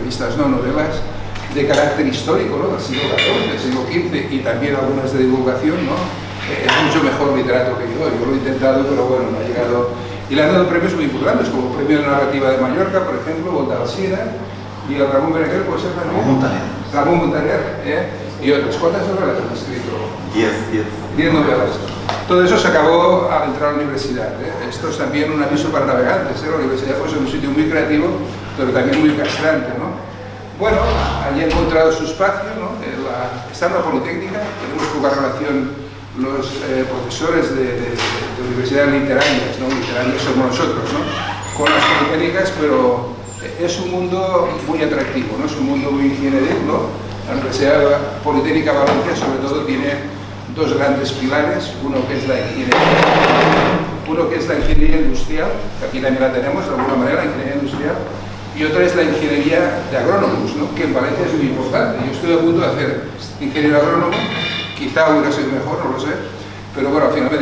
revistas, no novelas, de carácter histórico, ¿no? Del siglo XIV, del siglo XV y también algunas de divulgación, ¿no? Es mucho mejor literato que yo lo he intentado, pero bueno, no ha llegado. Y le han dado premios muy importantes, como el Premio de Narrativa de Mallorca, por ejemplo, o el de Alsina, y el Ramón Berenguer, puede ser también. Ramón Montaner, y otros. ¿Cuántas novelas han escrito? 10 novelas. Todo eso se acabó al entrar a la universidad. Esto es también un aviso para navegantes. La universidad pues, es un sitio muy creativo, pero también muy castrante, ¿no? Bueno, allí he encontrado su espacio, ¿no? Está en la Politécnica, tenemos poca relación los profesores de universidades literarias, ¿no? Literarias somos nosotros, ¿no? Con las politécnicas, pero es un mundo muy atractivo, ¿no? Es un mundo muy ingenieril, ¿no? La Universidad Politécnica Valencia, sobre todo, tiene dos grandes pilares, uno que es la ingeniería industrial, que aquí también la tenemos de alguna manera, la ingeniería industrial, y otra es la ingeniería de agrónomos, ¿no? Que en Valencia es muy importante. Yo estoy a punto de hacer ingeniero agrónomo, quizá hubiera sido mejor, no lo sé, pero bueno, al final me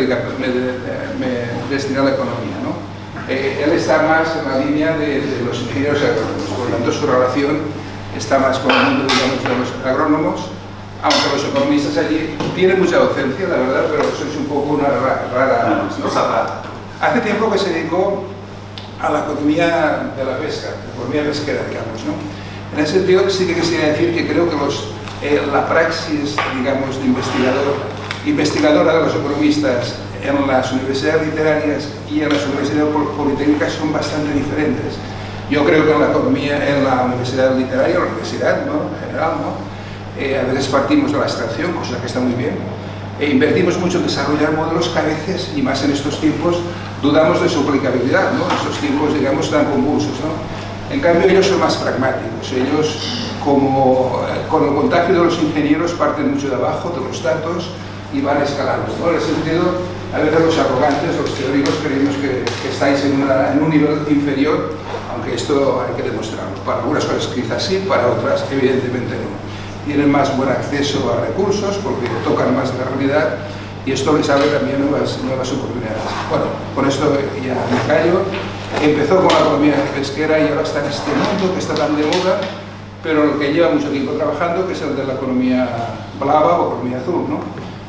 destiné a la economía, ¿no? Él está más en la línea de los ingenieros agrónomos, por lo tanto su relación está más con el mundo, digamos, de los agrónomos, aunque los economistas allí tienen mucha docencia, la verdad, pero sois un poco una rara, ¿no? Hace tiempo que se dedicó a la economía de la pesca, la economía pesquera, digamos, ¿no? En ese sentido sí que quisiera decir que creo que la praxis, digamos, de investigadora de los economistas en las universidades literarias y en las universidades politécnicas son bastante diferentes. Yo creo que en la economía, en la universidad literaria, la universidad, ¿no? En general, ¿no? A veces partimos de la abstracción, cosa que está muy bien, invertimos mucho en desarrollar modelos que a veces, y más en estos tiempos, dudamos de su aplicabilidad, ¿no? En estos tiempos, digamos, tan convulsos, ¿no? En cambio, ellos son más pragmáticos. Ellos, como con el contagio de los ingenieros, parten mucho de abajo, de los datos, y van escalando, ¿no? En ese sentido, a veces los arrogantes, los teóricos, creemos que estáis en un nivel inferior, aunque esto hay que demostrarlo. Para algunas cosas quizás sí, para otras evidentemente no. Tienen más buen acceso a recursos porque tocan más la realidad y esto les abre también nuevas oportunidades. Bueno, con esto ya me callo. Empezó con la economía pesquera y ahora está en este mundo que está tan de moda, pero el que lleva mucho tiempo trabajando, que es el de la economía blava o economía azul, ¿no?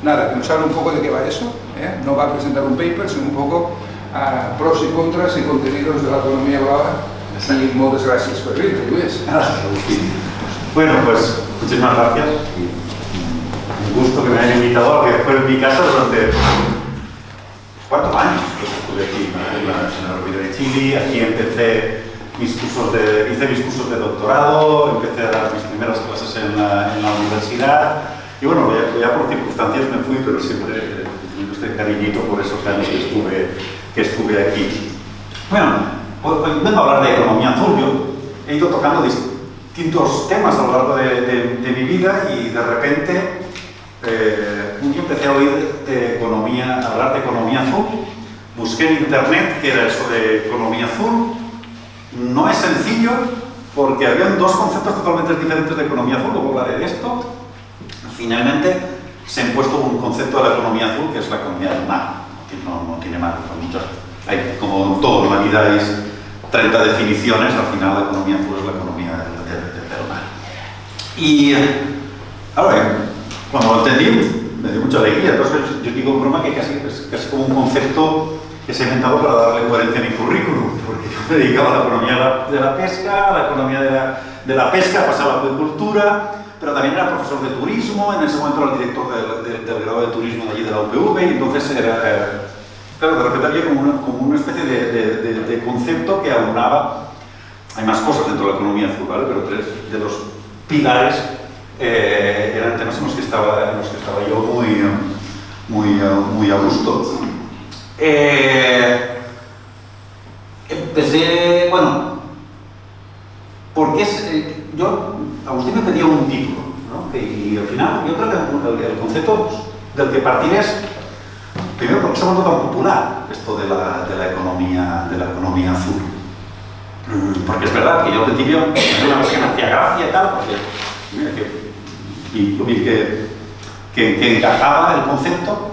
Nada, que nos hable un poco de qué va eso, ¿eh? No va a presentar un paper, sino un poco pros y contras y contenidos de la economía blava. Y muchas gracias por venir, Luis. Bueno, pues muchísimas gracias. Un gusto que me hayan invitado a lo que fue en mi casa durante 4 años que estuve aquí en la Universidad de Chile. Aquí hice mis cursos de doctorado, empecé a dar mis primeras clases en la universidad. Y bueno, ya por circunstancias me fui, pero siempre tengo este cariñito por esos años que estuve aquí. Bueno, hoy vengo a hablar de economía azul. Yo he ido tocando distintos temas a lo largo de mi vida y de repente un día empecé a hablar de economía azul. Busqué en internet qué era eso de economía azul. No es sencillo porque habían dos conceptos totalmente diferentes de economía azul, luego hablaré de esto. Finalmente se ha impuesto un concepto de la economía azul que es la economía del mar, que no tiene más, hay como todo en la vida hay 30 definiciones, al final la economía azul es la economía del mar. Y ahora, cuando lo entendí, me dio mucha alegría. Entonces yo digo en broma que es casi como un concepto que se ha inventado para darle coherencia a mi currículum, porque yo me dedicaba a la economía de la pesca, a la economía de la pesca, pasaba a la acuicultura, pero también era profesor de turismo. En ese momento era el director del grado de turismo de allí de la UPV, y entonces claro, de repente había como una especie de concepto que aunaba. Hay más cosas dentro de la economía azul, ¿vale? Pero 3 de los pilares eran temas en los que estaba yo muy a gusto. Empecé, bueno, porque Agustín me pedía un título, ¿no? Y al final yo creo que el concepto del que partir es, primero, porque se ha vuelto tan popular esto de la economía azul. Porque es verdad que yo al principio era una cosa que me hacía gracia y tal, porque mira que encajaba el concepto,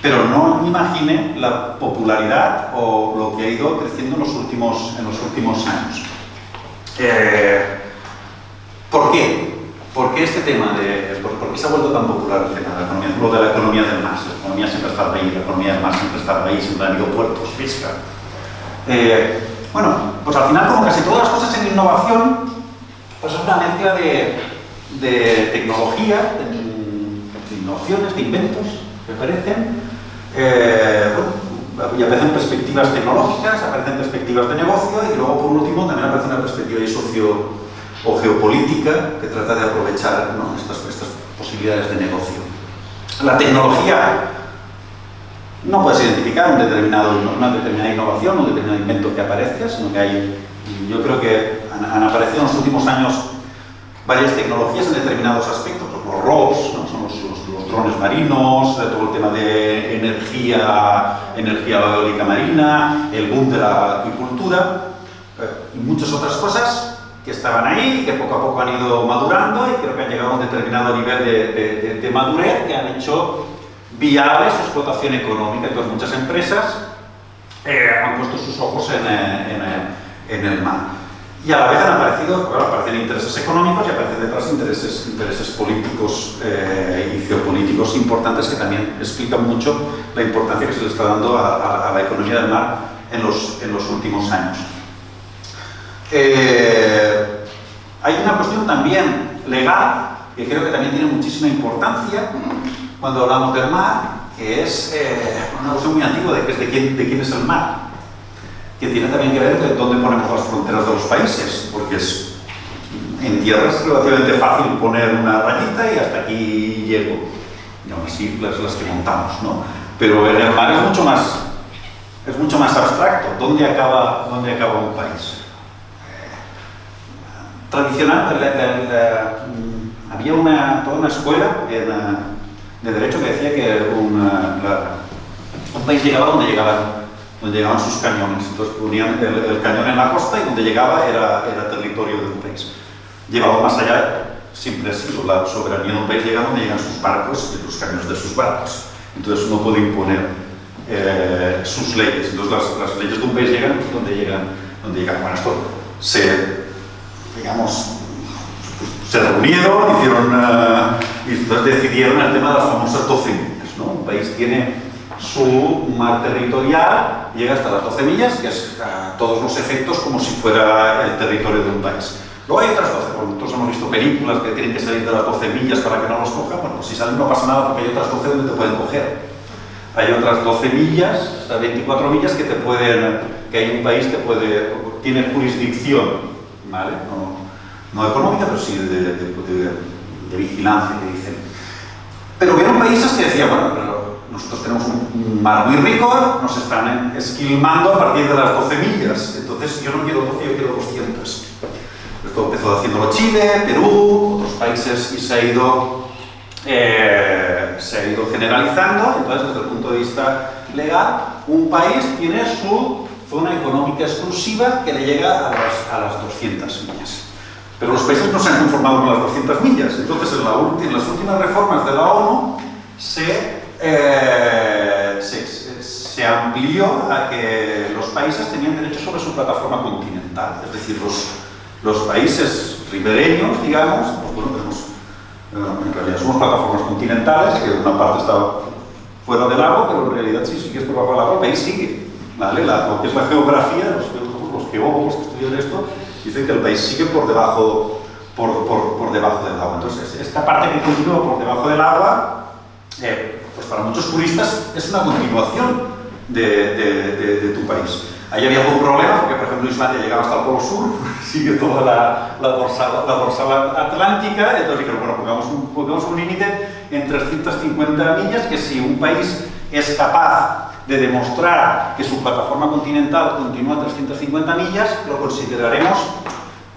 pero no imaginé la popularidad o lo que ha ido creciendo en los últimos años. ¿Por qué? ¿Por qué este tema por qué se ha vuelto tan popular el tema de la economía? Lo de la economía del mar. La economía siempre está ahí, la economía del mar siempre está ahí, siempre han habido puertos, pesca. Bueno, pues al final, como casi todas las cosas en innovación, pues es una mezcla de tecnología, de innovaciones, de inventos que aparecen. Y aparecen perspectivas tecnológicas, aparecen perspectivas de negocio y luego, por último, también aparece una perspectiva socio o geopolítica que trata de aprovechar, ¿no?, estas posibilidades de negocio. La tecnología no puedes identificar una determinada innovación, un determinado invento que aparezca, sino que yo creo que han aparecido en los últimos años varias tecnologías en determinados aspectos, los robots, ¿no?, son los drones marinos, todo el tema de energía eólica marina, el boom de la acuicultura y muchas otras cosas que estaban ahí y que poco a poco han ido madurando y creo que han llegado a un determinado nivel de madurez que han hecho viable su explotación económica. Entonces muchas empresas han puesto sus ojos en el mar. Y a la vez han aparecido, claro, aparecen intereses económicos y aparecen detrás intereses políticos y geopolíticos importantes que también explican mucho la importancia que se le está dando a la economía del mar en los últimos años. Hay una cuestión también legal que creo que también tiene muchísima importancia cuando hablamos del mar, que es una cuestión muy antigua de quién es el mar, que tiene también que ver con dónde ponemos las fronteras de los países, porque en tierra es relativamente fácil poner una rayita y hasta aquí llego, y aún así las que montamos, ¿no? Pero en el mar es mucho más abstracto. ¿Dónde acaba un país? Tradicional, había toda una escuela de derecho que decía que un país llegaba donde llegaban sus cañones. Entonces ponían el cañón en la costa y donde llegaba era territorio de un país. Llevado más allá, siempre ha sido la soberanía de un país, llega donde llegan sus barcos y los cañones de sus barcos. Entonces uno puede imponer sus leyes. Entonces las leyes de un país llegan donde llegan. Bueno, esto se reunieron, y entonces decidieron el tema de las famosas 12 millas, ¿no? Un país tiene su mar territorial, llega hasta las 12 millas, que es a todos los efectos como si fuera el territorio de un país. Luego hay otras 12, porque nosotros hemos visto películas que tienen que salir de las 12 millas para que no los cojan. Bueno, pues si salen no pasa nada porque hay otras 12 donde te pueden coger. Hay otras 12 millas, hasta 24 millas que hay un país que tiene jurisdicción, ¿vale? No económica, pero sí de vigilancia, que dicen. Pero hubieron países que decían, bueno, pero nosotros tenemos un mar muy rico, nos están esquilmando a partir de las 12 millas, entonces yo no quiero 12, yo quiero 200. Esto empezó haciéndolo Chile, Perú, otros países, y se ha ido generalizando. Entonces, desde el punto de vista legal, un país tiene su zona económica exclusiva que le llega a las 200 millas. Pero los países no se han conformado con las 200 millas. Entonces, en las últimas reformas de la ONU se amplió a que los países tenían derecho sobre su plataforma continental. Es decir, los países ribereños, digamos, pues bueno, en realidad somos plataformas continentales, que una parte está fuera del agua, pero en realidad si sigues por debajo del agua, el país sigue, ¿vale? Lo que es la geografía, los geólogos que estudian esto, dicen que el país sigue por debajo del agua. Entonces, esta parte que continúa por debajo del agua, pues para muchos turistas es una continuación de tu país. Ahí había algún problema, porque por ejemplo Islandia llegaba hasta el Polo Sur, sigue toda la dorsal atlántica, entonces dijeron, bueno, pongamos un límite en 350 millas, que si un país es capaz de demostrar que su plataforma continental continúa a 350 millas, lo consideraremos.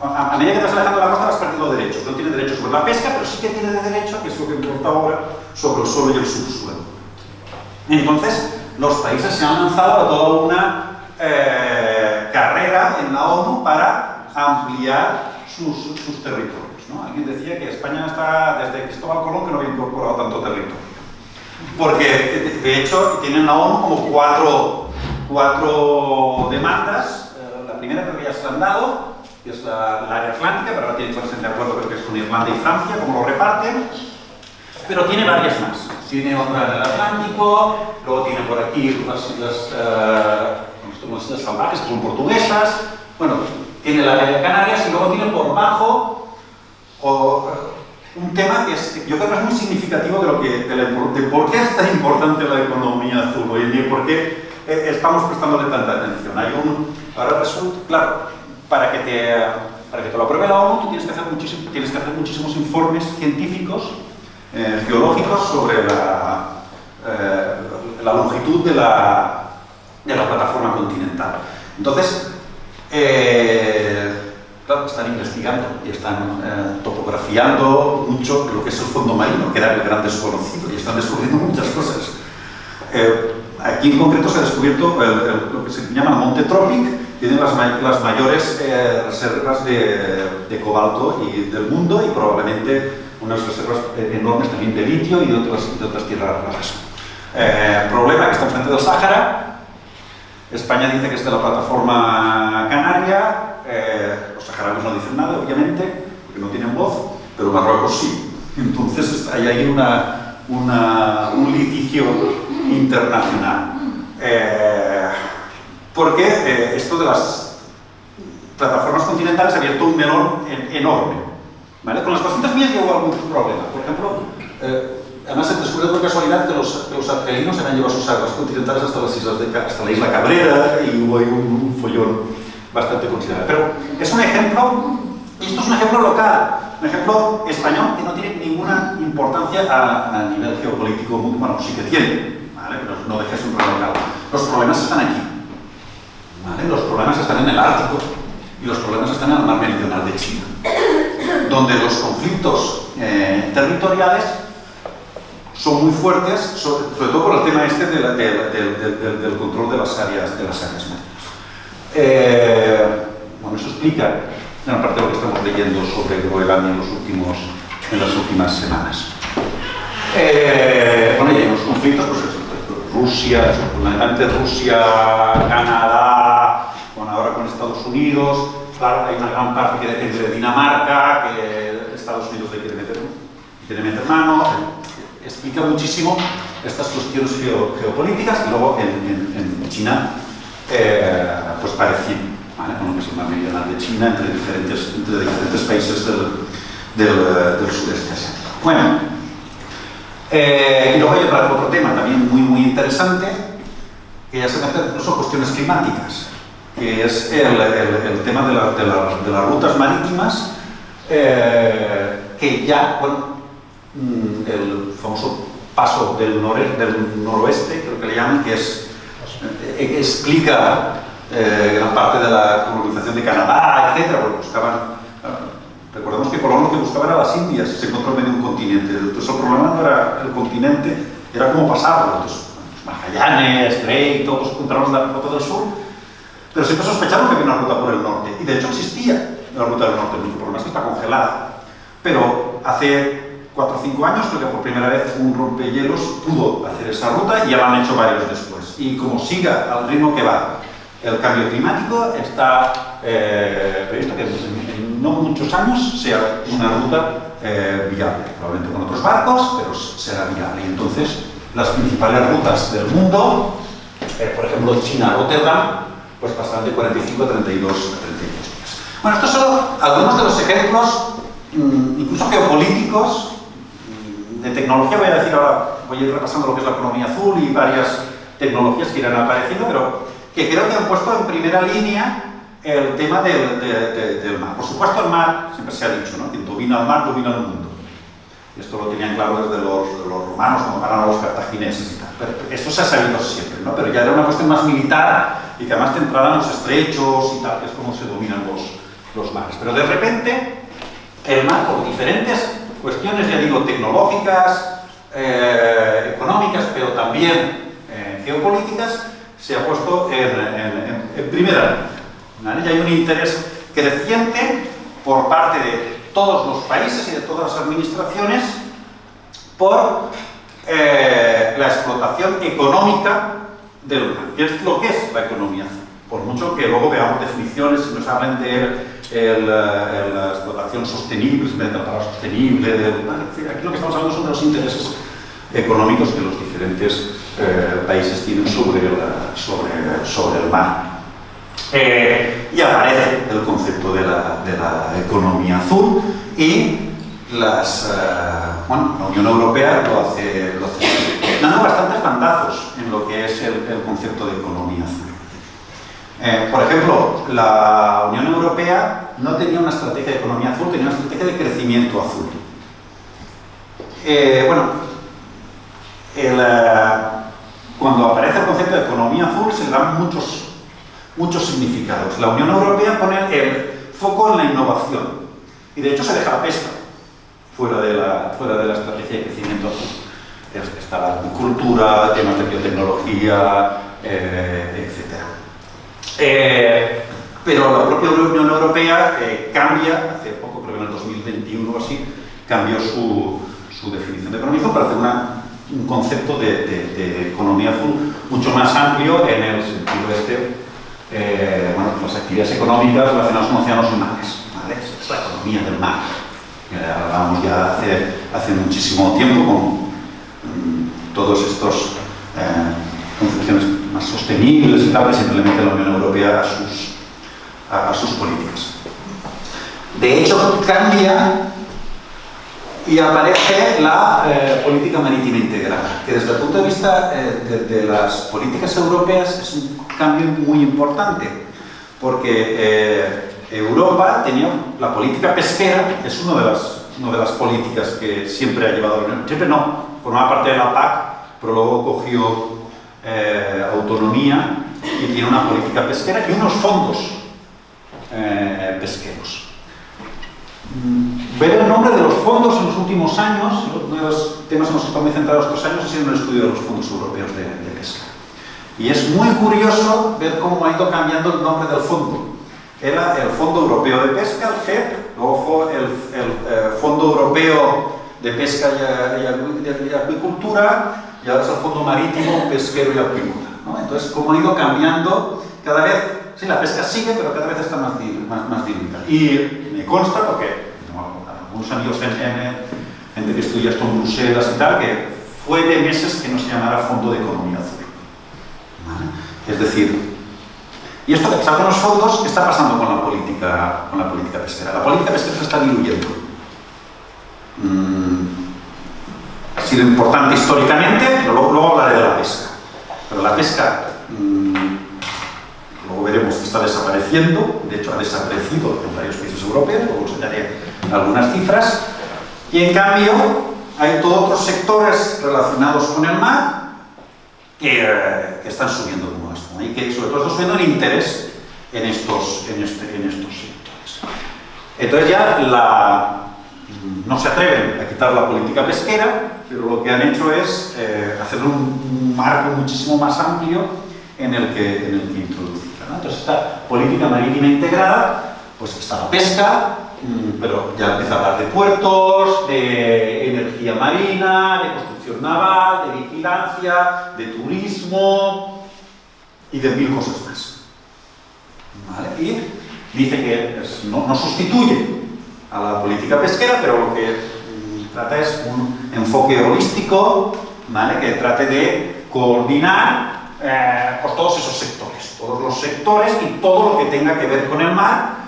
A medida que te vas alejando de la costa vas perdiendo derechos. No tiene derecho sobre la pesca, pero sí que tiene derecho, que es lo que importa ahora, sobre el suelo y el subsuelo. Entonces, los países se han lanzado a toda una carrera en la ONU para ampliar sus territorios, ¿no? Alguien decía que España está, desde Cristóbal Colón, que no había incorporado tanto territorio. Porque, de hecho, tienen la ONU como cuatro demandas. La primera creo que ya se han dado, que es la área atlántica, pero ahora tiene que ponerse de acuerdo, creo que es con Irlanda y Francia, cómo lo reparten, pero tiene varias más. Tiene otra en el Atlántico, luego tiene por aquí las islas salvajes, que son portuguesas, bueno, tiene la área de Canarias y luego tiene por bajo un tema que yo creo que es muy significativo de por qué es tan importante la economía azul hoy en día y por qué estamos prestándole tanta atención. Ahora resulta, claro, para que te lo apruebe la ONU, tú tienes que hacer muchísimos informes científicos, geológicos, sobre la longitud de la plataforma continental. Entonces, claro, están investigando y están topografiando mucho lo que es el fondo marino, que era el gran desconocido, y están descubriendo muchas cosas. Aquí en concreto se ha descubierto lo que se llama Monte Tropic, tiene las mayores reservas de cobalto del mundo y probablemente unas reservas enormes también de litio y de otras tierras raras. Problema que está enfrente del Sáhara. España dice que es de la plataforma canaria, los saharauis no dicen nada, obviamente, porque no tienen voz, pero Marruecos sí. Entonces hay ahí un litigio internacional. Porque esto de las plataformas continentales ha abierto un melón enorme. ¿Vale? Con las 200 millas hubo algún problema. Por ejemplo, además se descubrió por casualidad que los argelinos habían llevado sus aguas continentales hasta la isla Cabrera y hubo ahí un follón bastante considerable. Pero es un ejemplo, y esto es un ejemplo local, un ejemplo español que no tiene ninguna importancia a nivel geopolítico, bueno, sí que tiene, ¿vale? Pero no deja de ser un problema local. Los problemas están aquí, ¿vale? Los problemas están en el Ártico y los problemas están en el mar meridional de China, donde los conflictos territoriales son muy fuertes, sobre todo por el tema este del control de las áreas marinas. Bueno, eso explica gran parte de lo que estamos leyendo sobre Groenlandia en las últimas semanas. Bueno, y en los conflictos, pues Rusia, fundamentalmente Rusia, Canadá, bueno, ahora con Estados Unidos, claro, hay una gran parte que depende de Dinamarca, que Estados Unidos le quiere meter mano, explica muchísimo estas cuestiones geopolíticas y luego en China, pues parecido, ¿vale? Con lo que es el mar meridional de China entre diferentes países del sudeste asiático. Bueno, y luego hay otro tema también muy interesante, que ya se mete incluso cuestiones climáticas, que es el tema de las rutas marítimas, que ya, bueno, el famoso paso del noroeste, creo que le llaman, que explica gran parte de la colonización de Canadá, etc. Bueno, recordemos que Colón lo que buscaba era las Indias y se encontró en medio de un continente. Entonces el problema no era el continente, era cómo pasarlo. Entonces, Magallanes, Drake, todos encontramos la ruta del sur, pero siempre sospecharon que había una ruta por el norte. Y de hecho existía la ruta del norte, el problema es que está congelada. Pero hace 4 o 5 años, creo que por primera vez un rompehielos pudo hacer esa ruta y ya lo han hecho varios después. Y como siga al ritmo que va el cambio climático, está previsto que en no muchos años sea una ruta viable, probablemente con otros barcos, pero será viable. Y entonces las principales rutas del mundo, por ejemplo China-Rotterdam, pues pasarán de 45 a 32 días. Bueno, estos son algunos de los ejemplos, incluso geopolíticos, de tecnología. Voy a decir ahora, voy a ir repasando lo que es la economía azul y varias tecnologías que irán apareciendo, pero que creo que han puesto en primera línea el tema del mar. Por supuesto, el mar, siempre se ha dicho, ¿no? Quien domina el mar, domina el mundo. Esto lo tenían claro desde los romanos, cuando ganaron a los cartagineses y tal. Pero esto se ha sabido siempre, ¿no? Pero ya era una cuestión más militar y que además centrada en los estrechos y tal, que es como se dominan los mares. Pero de repente, el mar, por diferentes cuestiones, ya digo, tecnológicas, económicas, pero también geopolíticas, se ha puesto en primera línea, ¿vale? Y hay un interés creciente por parte de todos los países y de todas las administraciones por la explotación económica del mar. ¿Qué es lo que es la economía azul? por mucho que luego veamos definiciones y nos hablen de la explotación sostenible, de tratar sostenible, aquí lo que estamos hablando son de los intereses económicos que los diferentes países tienen sobre el mar. Y aparece el concepto de la economía azul y la Unión Europea lo hace dando bastantes bandazos en lo que es el concepto de economía azul. Por ejemplo, la Unión Europea no tenía una estrategia de economía azul, tenía una estrategia de crecimiento azul. Cuando aparece el concepto de economía azul se le dan muchos significados. La Unión Europea pone el foco en la innovación y de hecho se deja la pesca fuera de la estrategia de crecimiento azul. Está la agricultura, temas de biotecnología, etc. Pero la propia Unión Europea cambia, hace poco, creo que en el 2021 o así, cambió su definición de economía azul para hacer un concepto de economía azul mucho más amplio en el sentido las actividades económicas relacionadas con océanos y mares, ¿vale? Es la economía del mar. Hablábamos ya hace muchísimo tiempo con todos estos concepciones más sostenibles y tal, que siempre le mete la Unión Europea a sus políticas. De hecho, cambia y aparece la política marítima integrada, que desde el punto de vista de las políticas europeas es un cambio muy importante, porque Europa tenía la política pesquera, es una de las políticas que siempre ha llevado la Unión, siempre no, formaba parte de la PAC, pero luego cogió autonomía y tiene una política pesquera y unos fondos pesqueros. Ver el nombre de los fondos en los últimos años, uno de los temas en los que estamos muy centrados estos años ha sido en el estudio de los fondos europeos de pesca. Y es muy curioso ver cómo ha ido cambiando el nombre del fondo. Era el Fondo Europeo de Pesca, el FEP, luego el Fondo Europeo de Pesca y Acuicultura, y ahora es el Fondo Marítimo, Pesquero y Acuícola, ¿no? Entonces, cómo ha ido cambiando cada vez, sí, la pesca sigue, pero cada vez está más diluida. Y me consta, porque tengo algunos amigos gente que estudia esto en Bruselas y tal, que fue de meses que no se llamara Fondo de Economía Azul, ¿vale? Es decir, y esto que salgan los fondos, ¿qué está pasando con la política pesquera? La política pesquera se está diluyendo. Ha sido importante históricamente, pero luego hablaré de la pesca. Pero la pesca, luego veremos que está desapareciendo, de hecho ha desaparecido en varios países europeos, luego os enseñaré algunas cifras, y en cambio hay todos otros sectores relacionados con el mar que están subiendo como esto, ¿no? Y que sobre todo están subiendo el interés en estos sectores. Entonces ya no se atreven a quitar la política pesquera, pero lo que han hecho es hacer un marco muchísimo más amplio en el que introducirla, ¿no? Entonces esta política marítima integrada, pues está la pesca, pero ya empieza a hablar de puertos, de energía marina, de construcción naval, de vigilancia, de turismo y de 1000 cosas más, ¿vale? Y dice que no sustituye a la política pesquera, pero lo que trata es un enfoque holístico, ¿vale? Que trate de coordinar pues todos esos sectores, todos los sectores y todo lo que tenga que ver con el mar,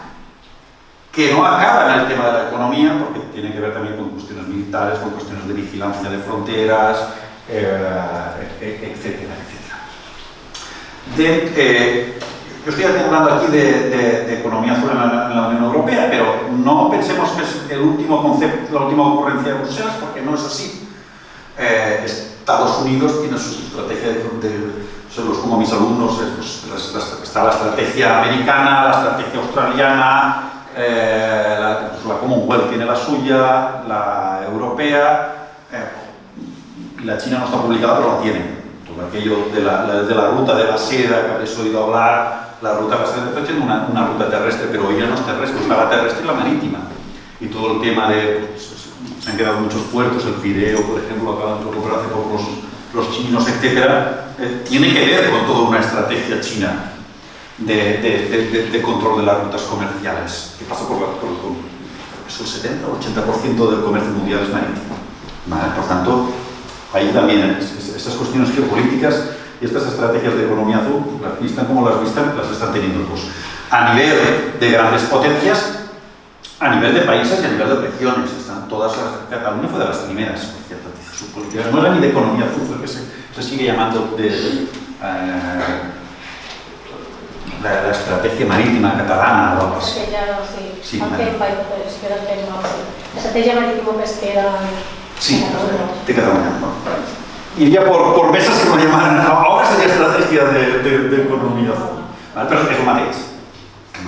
que no acaba en el tema de la economía, porque tiene que ver también con cuestiones militares, con cuestiones de vigilancia de fronteras, etcétera, etcétera. Yo estoy hablando aquí de economía azul en la Unión Europea, pero no pensemos que es el último concepto, la última ocurrencia de Bruselas, porque no es así. Estados Unidos tiene su estrategia como mis alumnos, está la estrategia americana, la estrategia australiana, la Commonwealth tiene la suya, la europea, y la China no está publicada, pero la tiene. Todo aquello de la ruta de la seda que habréis oído hablar, la ruta de la seda, está haciendo una ruta terrestre, pero hoy ya no es terrestre, está la terrestre y la marítima. Y todo el tema de, pues, se han quedado muchos puertos, el Pireo, por ejemplo, acaban de recuperar hace poco los chinos, etc., tiene que ver con toda una estrategia china de control de las rutas comerciales, que pasa por es el 70 o 80% del comercio mundial es marítimo. ¿Vale? Por tanto, ahí también estas cuestiones geopolíticas y estas estrategias de economía azul, las vistan como las vistan, las están teniendo pues, a nivel de grandes potencias, a nivel de países y a nivel de regiones. Están todas Cataluña fue de las primeras, por cierto, su política no era ni de economía azul, porque se sigue llamando la estrategia marítima catalana o algo así. Sí, estrategia marítimo-pesquera. Sí, de Cataluña. Y ya por mesas que lo llaman, ahora sería estrategia de economía azul. ¿Vale? Pero es lo mateix.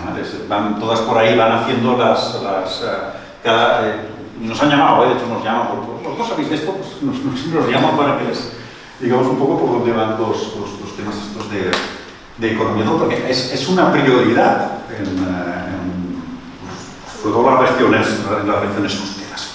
¿Vale? Van todas por ahí, van haciendo nos han llamado, de hecho nos llaman, los dos sabéis de esto, pues nos llaman para que les digamos un poco por dónde van los temas estos de economía azul, porque es una prioridad sobre todo en las regiones costeras.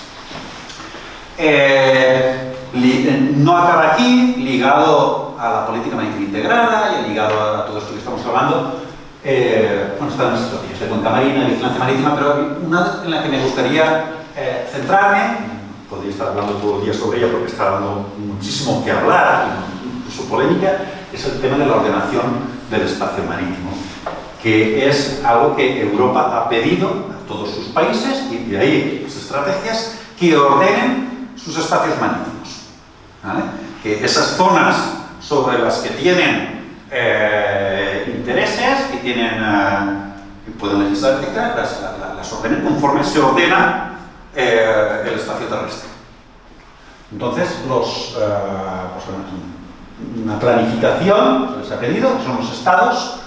No acaba aquí, ligado a la política marítima integrada y ligado a todo esto que estamos hablando. Están las estrategias de cuenca marina, de vigilancia marítima, pero una en la que me gustaría centrarme, podría estar hablando todo el día sobre ella porque está dando muchísimo que hablar, incluso polémica, es el tema de la ordenación del espacio marítimo, que es algo que Europa ha pedido a todos sus países y de ahí las estrategias que ordenen sus espacios marítimos. ¿Vale? Que esas zonas sobre las que tienen intereses, que pueden legislar, etc., las ordenen conforme se ordena el espacio terrestre. Entonces, una planificación se les ha pedido, que son los estados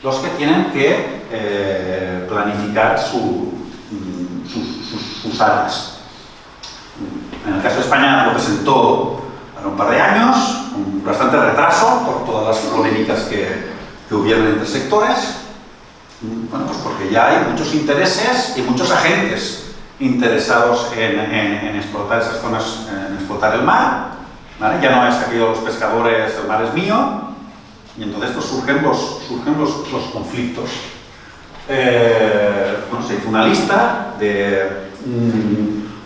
los que tienen que planificar sus áreas. En el caso de España lo presentó hace un par de años, con bastante retraso por todas las polémicas que hubieron entre sectores. Bueno, pues porque ya hay muchos intereses y muchos agentes interesados en explotar esas zonas, en explotar el mar. ¿Vale? Ya no es aquello de los pescadores, el mar es mío, y entonces pues surgen los conflictos. Se hizo una lista de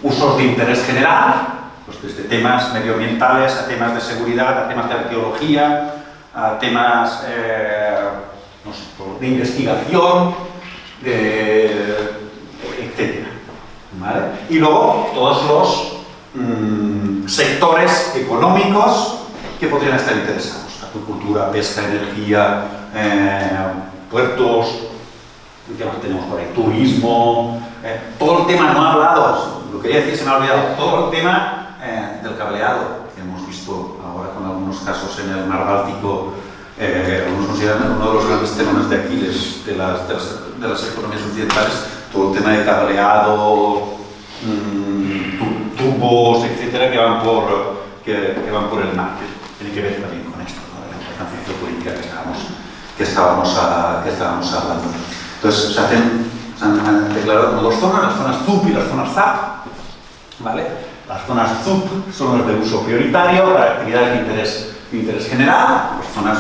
usos de interés general, pues desde temas medioambientales a temas de seguridad, a temas de arqueología, a temas de investigación, etc. ¿Vale? Y luego todos los sectores económicos que podrían estar interesados: acuicultura, pesca, energía, puertos, ¿qué más tenemos por ahí? Turismo, todo el tema no hablado, lo quería decir, se me ha olvidado, todo el tema del cableado que hemos visto ahora con algunos casos en el mar Báltico. Algunos consideran uno de los grandes telones de Aquiles de las economías occidentales, todo el tema de cableado, tubos, etcétera, que van por el mar. Tiene que ver también con esto, ¿no? La importancia geopolítica que estábamos hablando. Entonces se han declarado como dos zonas, las zonas ZUP y las zonas ZAP. ¿Vale? Las zonas ZUP son las de uso prioritario para actividades de interés general, pues zonas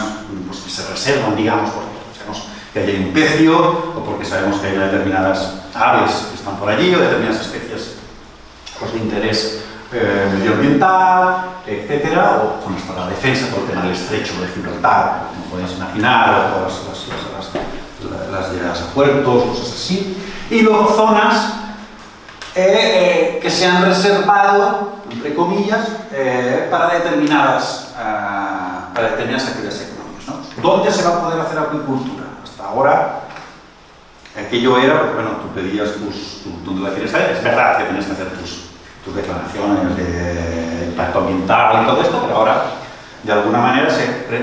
pues, que se reservan, digamos, porque sabemos que allí hay un pecio, o porque sabemos que hay determinadas aves que están por allí, o determinadas especies pues, de interés medioambiental, etcétera, o zonas para la defensa, por el tema del estrecho de Gibraltar, como podéis imaginar, o las llegadas a puertos, cosas así. Y luego zonas que se han reservado, entre comillas, para determinadas actividades económicas, ¿no? ¿Dónde se va a poder hacer acuicultura? Hasta ahora, aquello era, pues, bueno, tú pedías dónde la quieres hacer. Es verdad que tienes que hacer tus declaraciones de impacto ambiental y todo esto, pero ahora, de alguna manera,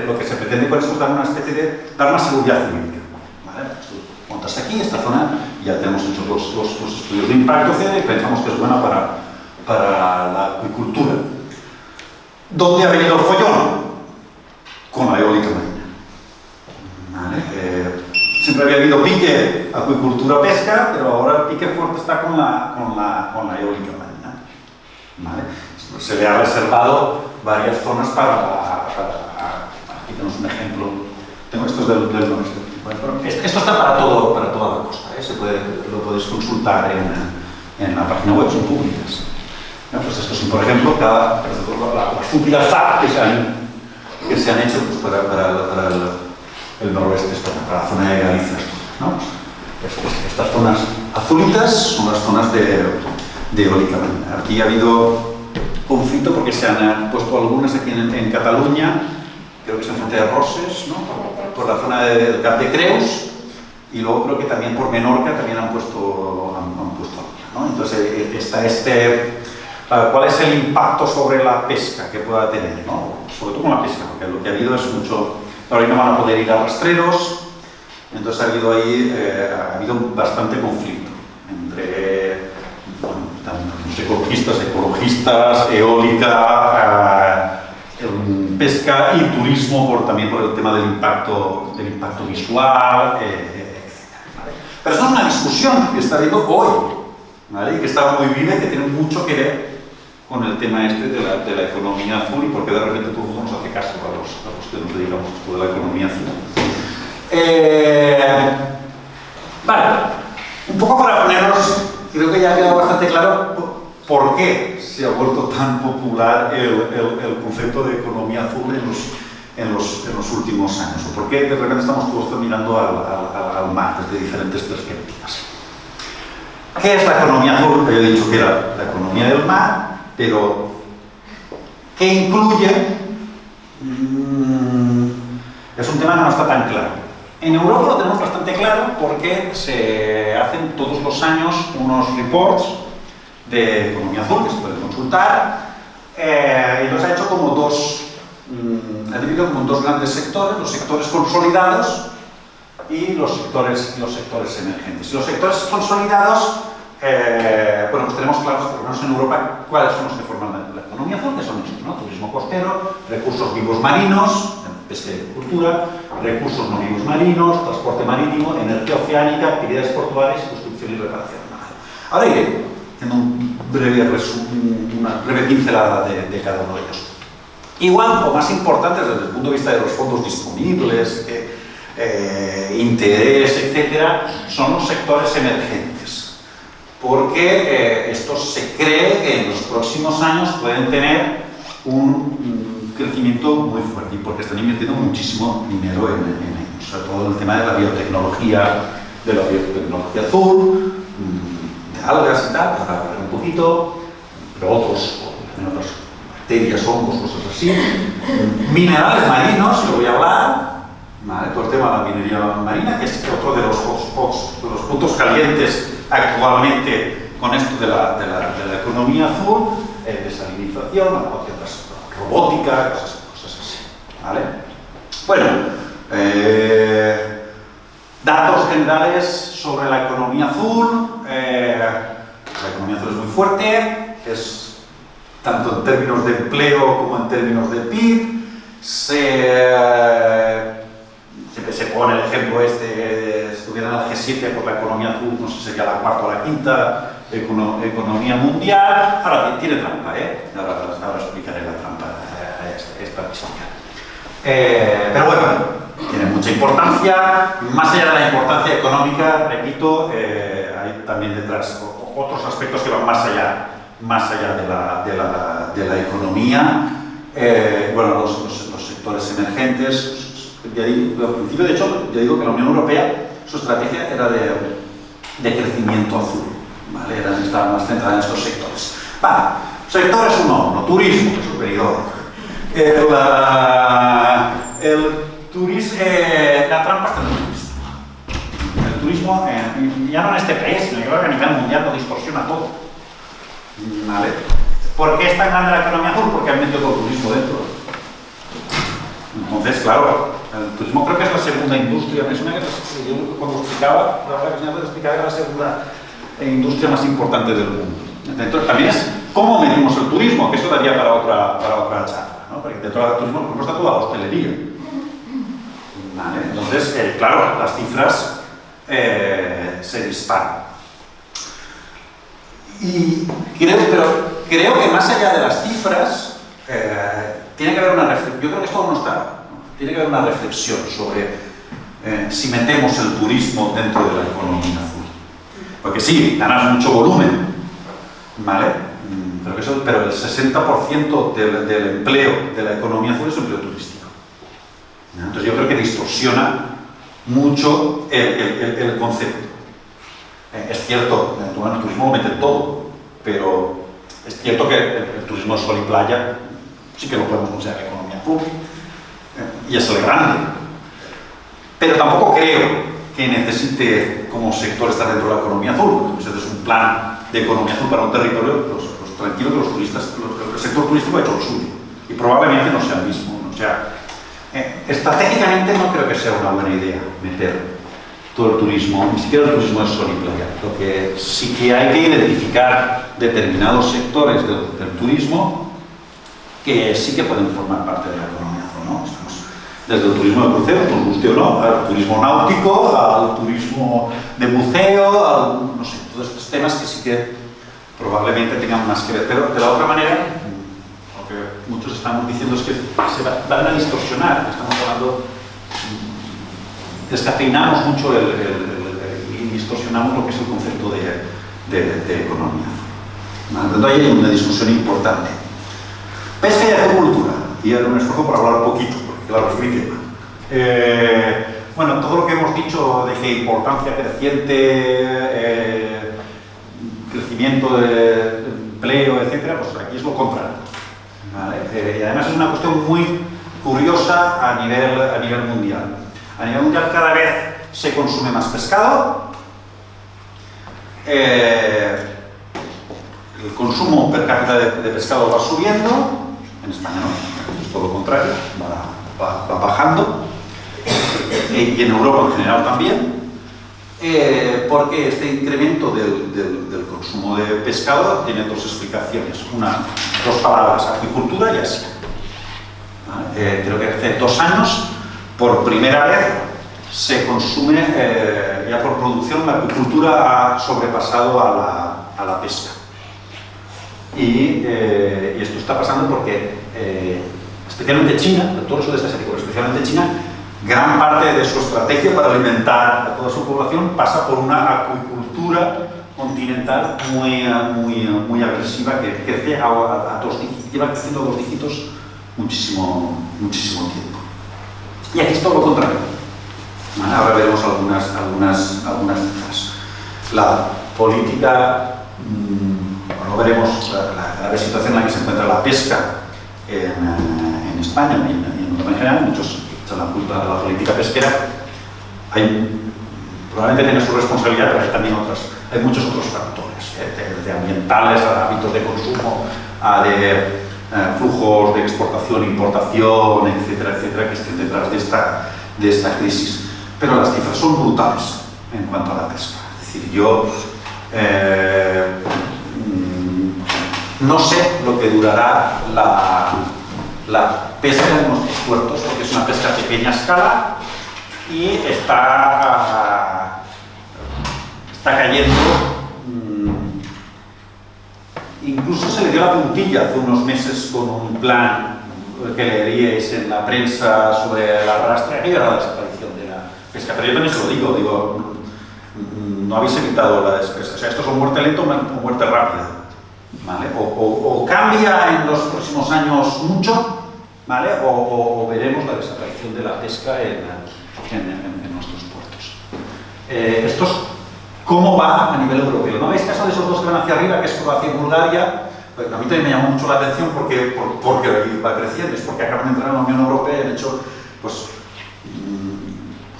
lo que se pretende con esto es dar una especie de dar una seguridad jurídica. ¿Vale? Tú montas aquí, esta zona, y ya tenemos hecho los estudios de impacto, etc., y pensamos que es buena para la acuicultura. ¿Dónde ha venido el follón? Con la eólica marina. ¿Vale? Siempre había habido pique, acuicultura, pesca, pero ahora el pique fuerte está con la eólica marina. ¿Vale? Se le ha reservado varias zonas para aquí tenemos un ejemplo Esto es del noreste. Bueno, esto está para toda la costa, lo podéis consultar en la página web, son públicas. Pues estos son, por ejemplo, las últimas FAP que se han hecho pues, para el noroeste, para la zona de Galicia. ¿No? Estas zonas azulitas son las zonas de eólica marina. Aquí ha habido conflicto porque se han puesto algunas aquí en Cataluña, creo que es en frente de Roses, ¿no? Por la zona del Cap de Creus, y luego creo que también por Menorca también han puesto alguna, ¿no? Entonces está ¿cuál es el impacto sobre la pesca que pueda tener, ¿no? Sobre todo con la pesca, porque lo que ha habido es mucho. Ahora no van a poder ir a rastreros, entonces ha habido bastante conflicto entre los ecologistas, eólica, pesca y turismo también por el tema del impacto visual, etc. ¿Vale? Pero eso es una discusión que está habiendo hoy, ¿vale? Y que está muy viva y que tiene mucho que ver con el tema de la economía azul y porque de repente todo el mundo nos hace caso a los que nos dedicamos a esto de la economía azul. Vale, un poco para ponernos, creo que ya ha quedado bastante claro por qué se ha vuelto tan popular el concepto de economía azul en los últimos años, o por qué de repente estamos todos mirando al mar desde diferentes perspectivas. ¿Qué es la economía azul? Yo he dicho que era la economía del mar, pero ¿qué incluye? Es un tema que no está tan claro. En Europa lo tenemos bastante claro porque se hacen todos los años unos reports de economía azul que se pueden consultar y los ha hecho como ha dividido como en dos grandes sectores, los sectores consolidados y los sectores emergentes. Y los sectores consolidados, bueno, pues tenemos claros, por lo menos en Europa, cuáles son los que forman la economía azul, que son estos, ¿no? Turismo costero, recursos vivos marinos, pesca y agricultura, recursos no vivos marinos, transporte marítimo, energía oceánica, actividades portuarias y construcción y reparación naval. Ahora iré haciendo una breve pincelada de cada uno de ellos. Igual o más importantes desde el punto de vista de los fondos disponibles, interés, etcétera, son los sectores emergentes, porque estos se cree que en los próximos años pueden tener un crecimiento muy fuerte y porque están invirtiendo muchísimo dinero en ellos, sobre todo en el tema de la biotecnología azul, de algas y tal, para hablar un poquito, pero otras bacterias, hongos, cosas así, minerales marinos, que voy a hablar, ¿vale? Todo el tema de la minería marina, que es otro de los hotspots, de los puntos calientes actualmente con esto de la economía azul, desalinización, robótica, cosas así, ¿vale? Bueno, datos generales sobre la economía azul. La economía azul es muy fuerte, es tanto en términos de empleo como en términos de PIB. Siempre se pone el ejemplo si estuviera en el G7 por la economía azul, no sé si sería la cuarta o la quinta economía mundial. Ahora tiene trampa, ahora explicaré la trampa estadística. Pero bueno, tiene mucha importancia. Más allá de la importancia económica, repito, hay también detrás otros aspectos que van más allá de la economía. Bueno, los sectores emergentes. Al principio, de hecho, ya digo que la Unión Europea, su estrategia era de crecimiento azul, ¿vale? Estaba más centrada en estos sectores. Vale, sectores 1, turismo, superior. La trampa está en el turismo. El turismo, ya no en este país, sino que a nivel mundial lo distorsiona todo. ¿Vale? ¿Por qué es tan grande la economía azul? Porque han metido todo el turismo dentro. Entonces, claro, el turismo creo que es la segunda industria. Me suena que yo cuando explicaba, que era la segunda industria más importante del mundo. Entonces, también es cómo medimos el turismo, que eso daría para otra charla, ¿no? Porque dentro del turismo, por ejemplo, está toda la hostelería. ¿Vale? Entonces, claro, las cifras se disparan. Y creo que más allá de las cifras, tiene que haber una reflexión. Yo creo que esto no está tiene que haber una reflexión sobre si metemos el turismo dentro de la economía azul. Porque sí, ganas mucho volumen, ¿vale? Pero el 60% del empleo de la economía azul es empleo turístico. Entonces yo creo que distorsiona mucho el concepto. Es cierto, el turismo lo mete todo, pero es cierto que el turismo de sol y playa sí que lo podemos considerar economía azul, y es el grande. Pero tampoco creo que necesite como sector estar dentro de la economía azul. Pues es un plan de economía azul para un territorio, pues tranquilo que los turistas, el sector turístico ha hecho lo suyo. Y probablemente no sea el mismo. O sea, estratégicamente no creo que sea una buena idea meter todo el turismo, ni siquiera el turismo de sol y playa. Lo que sí que hay que identificar determinados sectores del turismo que sí que pueden formar parte de la economía azul, ¿no? Estamos desde el turismo de crucero, nos guste o no, al turismo náutico, al turismo de museo, no sé, todos estos temas que sí que probablemente tengan más que ver. Pero de la otra manera, lo que muchos estamos diciendo es que se van a distorsionar. Estamos hablando, descafeinamos mucho y distorsionamos lo que es el concepto de economía. Entonces ahí hay una discusión importante. Pesca y acuicultura. Y haré un esfuerzo por hablar un poquito, porque claro, es mi tema. Bueno, todo lo que hemos dicho de que importancia creciente, crecimiento de empleo, etcétera, pues aquí es lo contrario. ¿Vale? Y además es una cuestión muy curiosa a nivel mundial. A nivel mundial cada vez se consume más pescado. El consumo per cápita de pescado va subiendo. En España no, es todo lo contrario, va bajando. Y en Europa en general también. Porque este incremento del consumo de pescado tiene dos explicaciones. Dos palabras, acuicultura y Asia. ¿Vale? Creo que hace 2 años, por primera vez, se consume, ya por producción, la acuicultura ha sobrepasado a la pesca. Y esto está pasando porque, especialmente China, todo el sudeste asiático, pero especialmente China, gran parte de su estrategia para alimentar a toda su población pasa por una acuicultura continental muy agresiva que crece lleva creciendo a 2 dígitos muchísimo tiempo. Y aquí es todo lo contrario. Ahora veremos algunas cifras. La política, no veremos la situación en la que se encuentra la pesca en España y en Europa en general. Muchos echan la culpa de la política pesquera. Probablemente tiene su responsabilidad, pero hay también hay muchos otros factores, desde ambientales a hábitos de consumo, a de flujos de exportación, importación, etcétera, que estén detrás de esta crisis. Pero las cifras son brutales en cuanto a la pesca. Es decir, yo no sé lo que durará la pesca en nuestros puertos, porque es una pesca a pequeña escala y está cayendo. Incluso se le dio la puntilla hace unos meses con un plan que leeríais en la prensa sobre la rastrería y la desaparición de la pesca. Pero yo también se lo digo, no habéis evitado la despesa. O sea, esto es o muerte lenta o muerte rápida. ¿Vale? O cambia en los próximos años mucho, ¿vale? O veremos la desaparición de la pesca en nuestros puertos. Esto es cómo va a nivel europeo. ¿No veis caso de esos dos que van hacia arriba, que es Croacia y Bulgaria? Pues a mí también me llamó mucho la atención porque va creciendo, es porque acaban de entrar en la Unión Europea y han hecho, pues,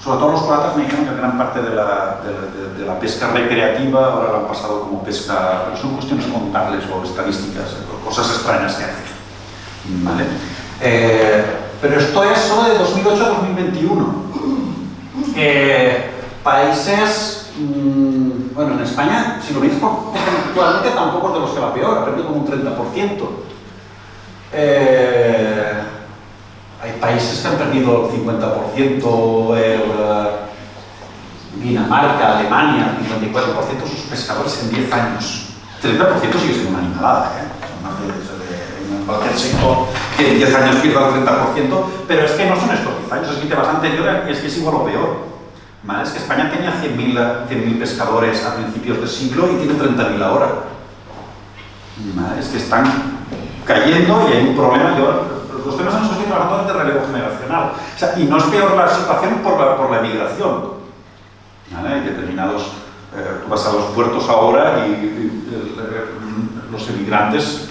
sobre todo los croatas me dijeron que gran parte de la pesca recreativa ahora la han pasado como pesca, pero son cuestiones contables o estadísticas, cosas extrañas que hacen. ¿Vale? Pero esto es solo de 2008 a 2021. Países, bueno, en España, si lo veis actualmente, tampoco es de los que va peor, ha perdido como un 30%. Hay países que han perdido el 50%, Dinamarca, Alemania, el 54% de sus pescadores en 10 años. El 30% sigue siendo una animalada, cualquier sector que en 10 años pierda el 30%, pero es que no son estos 10 años, es que te vas anterior, es que es igual o peor. ¿Vale? Es que España tenía 100.000 pescadores a principios del siglo y tiene 30.000 ahora. ¿Vale? Es que están cayendo y hay un problema. Los temas en los que estoy trabajando de relevo generacional. O sea, y no es peor la situación por la emigración. ¿Vale? Hay determinados... tú vas a los puertos ahora y los emigrantes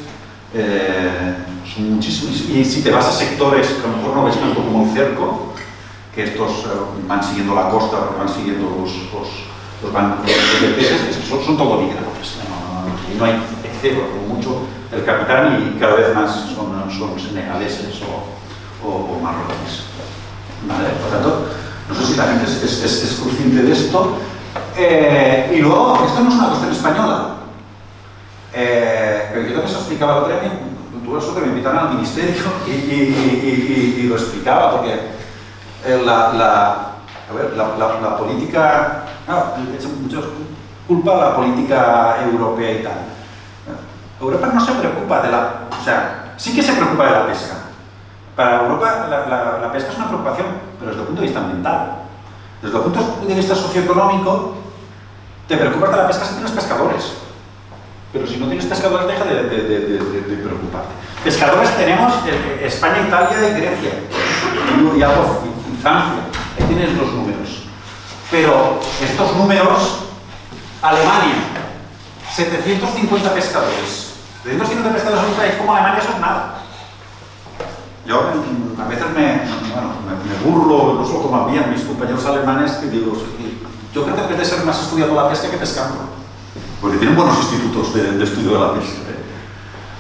son muchísimos. Y si te vas a sectores que a lo mejor no ves tanto como el cerco, que estos van siguiendo la costa, van siguiendo los bancos de peces, son todos migrantes. Y no hay exceso, como mucho el capital, y cada vez más son senegaleses o marroquíes. ¿Vale? Por tanto, no sé si la gente es consciente de esto. Y luego, esto no es una cuestión española. Yo también se explicaba el otro día, tuve eso que me invitaron al ministerio y lo explicaba, porque la política, he hecho mucha culpa a la política europea y tal. Europa no se preocupa o sea, sí que se preocupa de la pesca. Para Europa la pesca es una preocupación, pero desde el punto de vista ambiental. Desde el punto de vista socioeconómico, te preocupas de la pesca si tienes pescadores. Pero si no tienes pescadores, deja de preocuparte. Pescadores tenemos España, Italia y Grecia. Y algo en Francia. Ahí tienes los números. Pero estos números, Alemania, 750 pescadores. 750 pescadores en un país como Alemania, eso es nada. Yo a veces me burlo, no solo como habían mis compañeros alemanes, que digo, yo creo que debe de ser más estudiando la pesca que pescando, porque tienen buenos institutos de estudio de la pesca.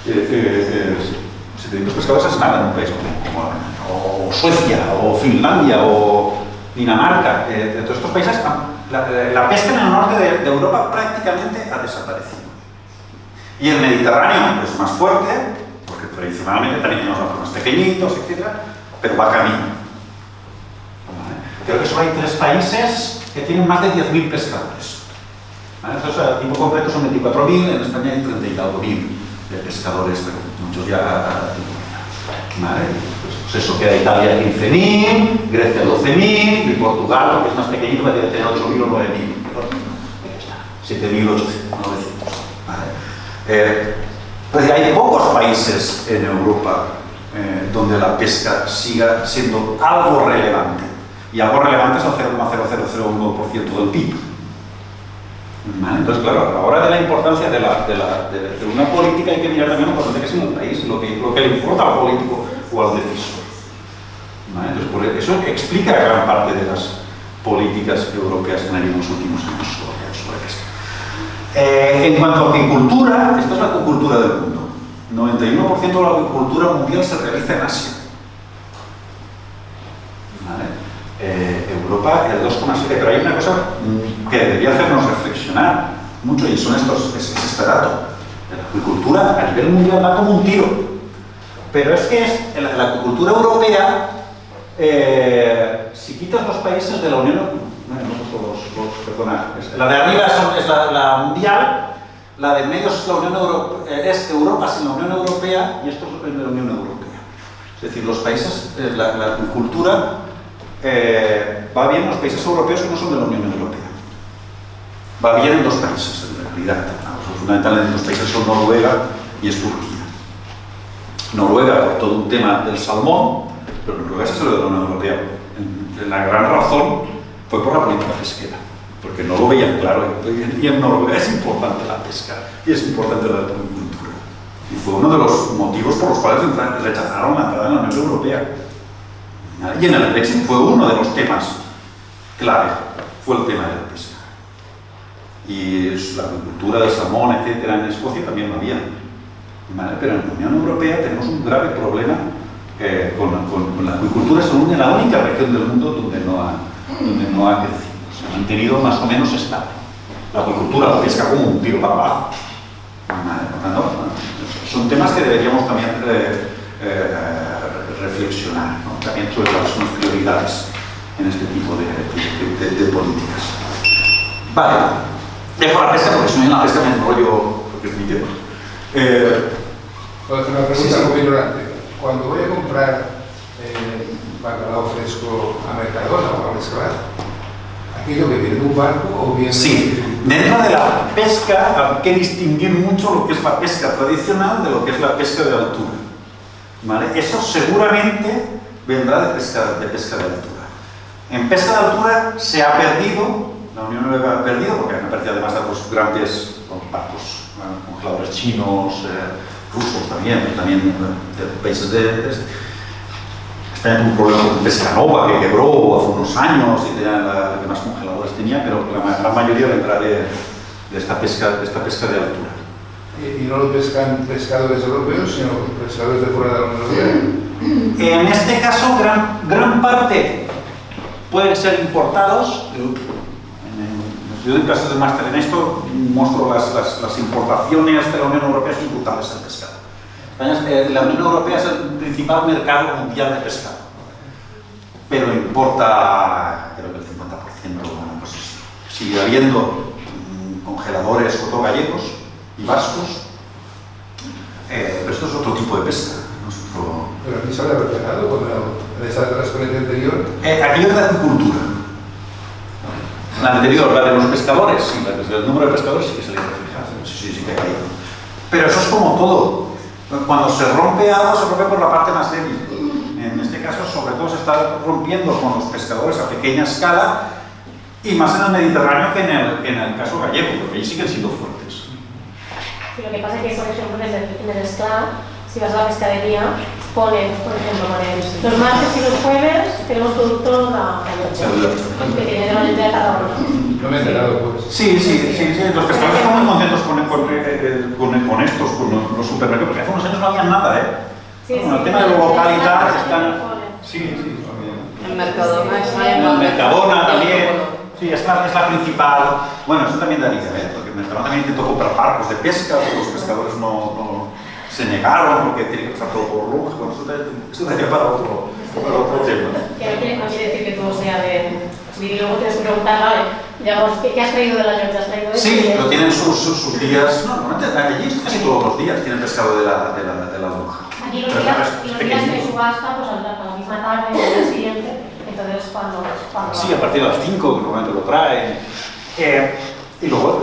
700 pescadores es nada en un país como o Suecia, o Finlandia, o Dinamarca. De todos estos países, la pesca en el norte de Europa prácticamente ha desaparecido. Y el Mediterráneo es más fuerte, porque tradicionalmente también tenemos los más pequeñitos, etc., pero va camino. ¿Vale? Creo que solo hay 3 países que tienen más de 10.000 pescadores. ¿Vale? Entonces, a tipo completo son 24.000, en España hay 30.000 de pescadores, pero muchos ya ¿vale? Pues eso queda Italia 15.000, Grecia 12.000 y Portugal, porque es más pequeñito, debe tener 8.000 o 9.000. 7.800, 900. ¿Vale? Pues hay pocos países en Europa donde la pesca siga siendo algo relevante. Y algo relevante es el 0,0001% del PIB. ¿Vale? Entonces, claro, a la hora de la importancia de una política hay que mirar también lo importante que es en el país, lo que le importa al político o al decisor. ¿Vale? Entonces, por eso explica gran parte de las políticas europeas que han habido en los últimos años sobre pesca. En cuanto a acuicultura, esta es la acuicultura del mundo. 91% de la acuicultura mundial se realiza en Asia. ¿Vale? Europa, el 2,7%, pero hay una cosa que debería hacernos reflexionar mucho, y son estos, es este dato. La acuicultura a nivel mundial va como un tiro, pero es que la acuicultura europea, si quitas los países de la Unión Europea, la de arriba es la mundial, la de medio es la Unión Europea, es Europa sin la Unión Europea, y esto es de la Unión Europea. Es decir, los países, la acuicultura va bien en los países europeos que no son de la Unión Europea. Va bien en 2 países, en realidad. Fundamentalmente 2 países son Noruega y es Turquía. Noruega por todo un tema del salmón, pero Noruega se salió de la Unión Europea. La gran razón fue por la política pesquera, porque no lo veían claro, y en Noruega es importante la pesca y es importante la acuicultura. Y fue uno de los motivos por los cuales rechazaron la entrada en la Unión Europea. Y en el Brexit fue uno de los temas clave, fue el tema de la pesca. Y la agricultura del salmón, etcétera, en Escocia también va bien. ¿Vale? Pero en la Unión Europea tenemos un grave problema con la acuicultura. Es la única región del mundo donde no ha crecido. Se ha mantenido más o menos estable. La acuicultura, la pesca como un tiro para abajo. ¿Vale? Por tanto, son temas que deberíamos también reflexionar, ¿no? También sobre cuáles son las prioridades en este tipo de políticas. Vale, dejo la pesca porque si no hay una pesca me enrollo, porque es mi tema. Puedo hacer una pregunta muy ignorante. Cuando voy a comprar bacalao fresco a Mercadona o a Mezclar, ¿aquí lo que viene de un barco o viene...? Sí, dentro de la pesca hay que distinguir mucho lo que es la pesca tradicional de lo que es la pesca de altura. ¿Vale? Eso seguramente vendrá de pesca de altura. En pesca de altura se ha perdido, la Unión Europea ha perdido, porque han perdido además de los grandes barcos, congeladores chinos, rusos también de países de España tuvo un problema con Pescanova que quebró hace unos años y tenía la que más congeladores tenía, pero la gran mayoría vendrá de esta pesca de altura. Y no lo pescan pescadores europeos, sino pescadores de fuera de la Unión Europea. En este caso, gran parte pueden ser importados. Yo en clases de máster en esto muestro las importaciones de la Unión Europea son brutales en pescado. La Unión Europea es el principal mercado mundial de pescado, pero importa, creo que el 50%, pues sigue habiendo congeladores gallegos y vascos, pero esto es otro tipo de pesca. Pero aquí se ha reflejado con esa transparencia anterior. Aquello es de agricultura. La anterior, la de los pescadores, sí, el número de pescadores sí que se le refleja, sí que ha caído. Pero eso es como todo. Cuando se rompe algo, se rompe por la parte más débil. En este caso, sobre todo, se está rompiendo con los pescadores a pequeña escala y más en el Mediterráneo que en el caso gallego, porque ahí siguen siendo fuertes. Sí, lo que pasa es que, por ejemplo, en el SCLA, si vas a la pescadería, ponen, por ejemplo, los martes y los jueves tenemos productos a que tienen la leche de cada uno. No me he enterado, pues. Sí. Los pescadores están muy contentos con estos, con los supermercados, porque hace unos años no había nada, ¿eh? Bueno, el tema de lo local y tal, están... Sí. En Mercadona, en Mercadona también. Sí, es la principal. Bueno, eso también daría, porque en Mercadona también intentó comprar barcos de pesca, pero los pescadores no se negaron porque tiene que pasar todo por lujo. Bueno, eso daría para otro tema. Que no quiere decir que todo sea de... Y luego tienes que preguntar, vale, digamos, ¿qué has traído de la llora? ¿Has traído esto? Sí, pero tienen sus días. No, normalmente allí casi todos los días tienen pescado de la lonja. Aquí los días de subasta, pues a la misma tarde, al día siguiente, entonces cuando sí, a partir de las 5, que normalmente lo traen. Y luego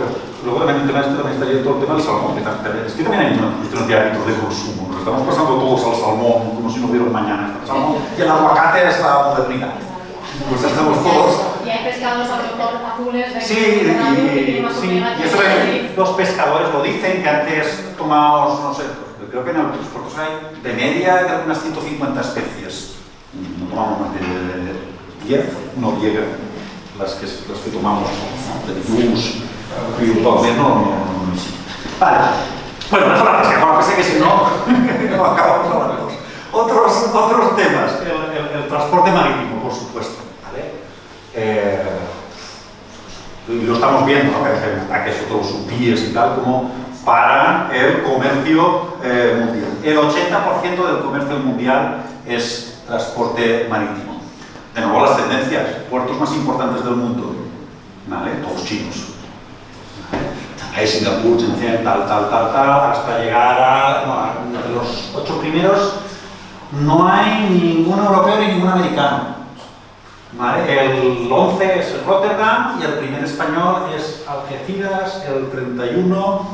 también estaría todo el tema del salmón, es que también hay una cuestión de hábitos de consumo. Nos estamos pasando todos al salmón como si no hubiera un mañana. El salmón y el aguacate es la modernidad. Pues estamos todos. Y hay pescados a lo mejor azules de y eso los pescadores lo dicen, que antes tomábamos, no sé, creo que en algunos puertos hay de media de algunas 150 especies. No tomamos más de 10, no llegan las que tomamos de blues y un palmer, no. Vale. Bueno, mejor la pesca, con la pesca que si no acabamos hablando. Otros temas, el transporte marítimo, por supuesto. Y lo estamos viendo, ¿no? Que hay ataques a todos sus pies y tal, como para el comercio mundial. El 80% del comercio mundial es transporte marítimo. De nuevo las tendencias, puertos más importantes del mundo, ¿vale? Todos chinos. Shanghái, Singapur, Shenzhen, tal, hasta llegar a los 8 primeros no hay ningún europeo ni ningún americano. ¿Vale? El 11 es Rotterdam y el primer español es Algeciras, el 31,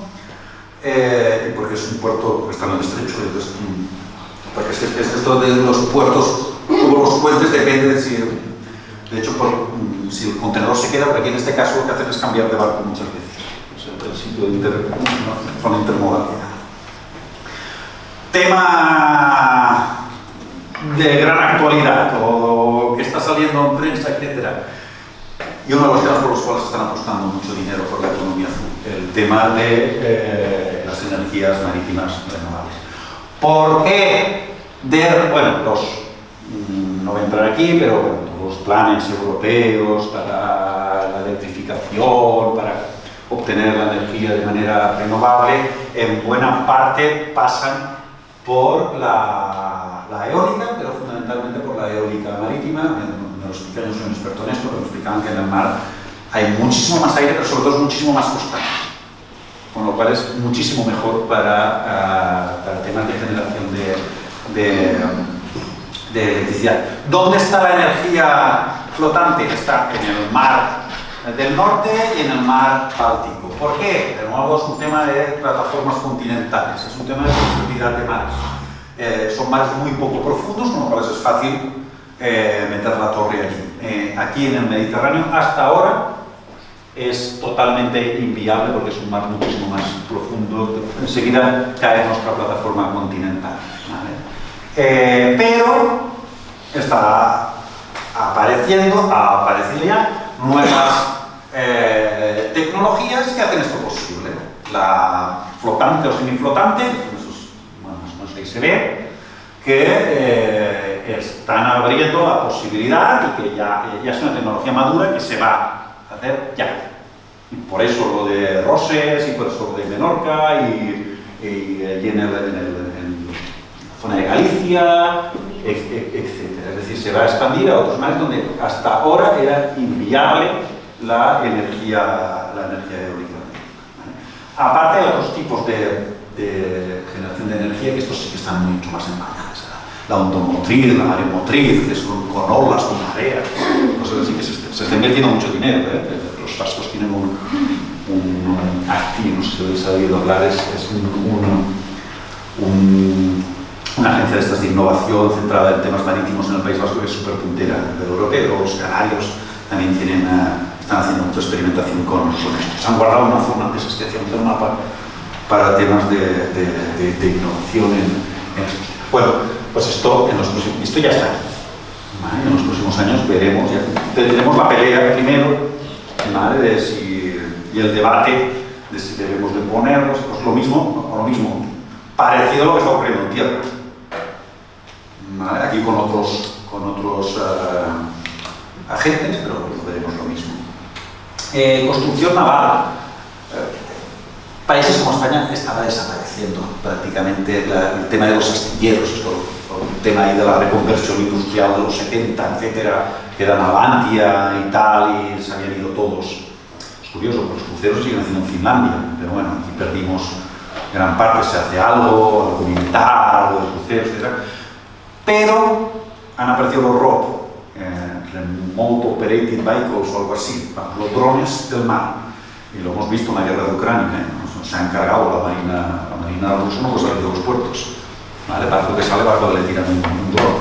porque es un puerto que está en el estrecho, porque es esto de los puertos, como los puentes, depende de si, de hecho, si el contenedor se queda, pero aquí en este caso lo que hacen es cambiar de barco muchas veces, es el sitio de zona intermodalidad. Tema de gran actualidad o que está saliendo en prensa, etc. Y uno de los temas por los cuales están apostando mucho dinero por la economía azul, el tema de las energías marítimas renovables. ¿Por qué? No voy a entrar aquí, pero bueno, los planes europeos para la electrificación, para obtener la energía de manera renovable, en buena parte pasan por la eólica, pero fundamentalmente por la eólica marítima. Me lo explican, yo soy un experto en esto, pero me explicaban que en el mar hay muchísimo más aire, pero sobre todo es muchísimo más constante, con lo cual es muchísimo mejor para temas de generación de electricidad. ¿Dónde está la energía flotante? Está en el mar del norte y en el mar Báltico. ¿Por qué? De nuevo es un tema de plataformas continentales, es un tema de profundidad de mares. Son mares muy poco profundos, con lo cual es fácil meter la torre allí. Aquí en el Mediterráneo, hasta ahora, es totalmente inviable porque es un mar muchísimo más profundo. Enseguida cae nuestra plataforma continental, ¿vale? Pero está apareciendo ya nuevas tecnologías que hacen esto posible. La flotante o semiflotante, no sé si se ve, que están abriendo la posibilidad y que ya es una tecnología madura que se va a hacer ya. Y por eso lo de Roses y por eso lo de Menorca y en la zona de Galicia, etc. Es decir, se va a expandir a otros mares donde hasta ahora era inviable la energía eólica. Aparte de otros tipos de generación de energía, que estos sí que están mucho más empañados. La ontomotriz, la mareomotriz, que son con olas, con mareas, cosas así que se está invirtiendo mucho dinero. Los vascos tienen ACTI, no sé si habéis sabido hablar, es una agencia de estas de innovación centrada en temas marítimos en el País Vasco que es súper puntera del europeo. Los canarios también están haciendo mucha experimentación con esto. Se han guardado una zona, que es especialmente un mapa, para temas de innovación en estos. Bueno, pues esto ya está aquí. ¿Vale? En los próximos años veremos, ya tendremos la pelea primero, ¿vale? Y el debate de si debemos de ponerlos, pues lo mismo, parecido a lo que está ocurriendo en tierra. ¿Vale? Aquí con otros agentes, pero veremos lo mismo. Construcción naval. Países como España estaba desapareciendo prácticamente el tema de los astilleros, el tema ahí de la reconversión industrial de los 70, etcétera, que eran Avantia y tal, y se habían ido todos. Es curioso, porque los cruceros siguen haciendo en Finlandia, pero bueno, aquí perdimos gran parte, se hace algo militar, algo de cruceros, etcétera. Pero han aparecido los ROV, Remote Operated Vehicles o algo así, los drones del mar. Y lo hemos visto en la guerra de Ucrania, se ha encargado la marina rusa, no puede salir de los puertos. ¿Vale? Para lo que sale, para le tiran un dron.